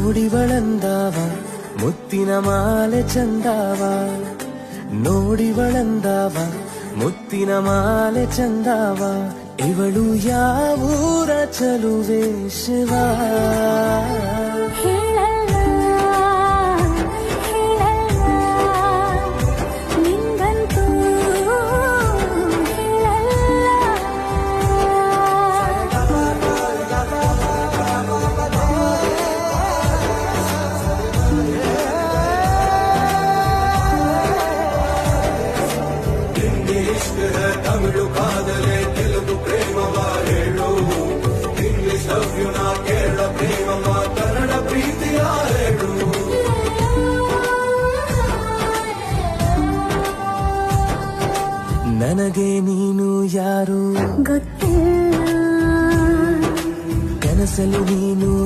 ನೋಡಿವಳಂದಾವ ಮುತ್ತಿನ ಮಾಲೆ ಚಂದಾವ ನೋಡಿವಳಂದಾವ ಮುತ್ತಿನ ಮಾಲೆ ಚಂದಾವ ಇವಳು ಯಾವೂರ ಚಲುವೆ ಶಿವ ತಮಿಳು ಕಾದಲೆ ತೆಲುಗು ಪ್ರೇಮವ ಹೇಳು ಇಂಗ್ಲಿಷ್ ಲವ್ಯುನ ಕೇರಳ ಪ್ರೇಮವ ಕನ್ನಡ ಪ್ರೀತಿಯ ಹೇಳು ನನಗೆ ನೀನು ಯಾರು ಗೊತ್ತಿಲ್ಲ ಕನಸಲು ನೀನು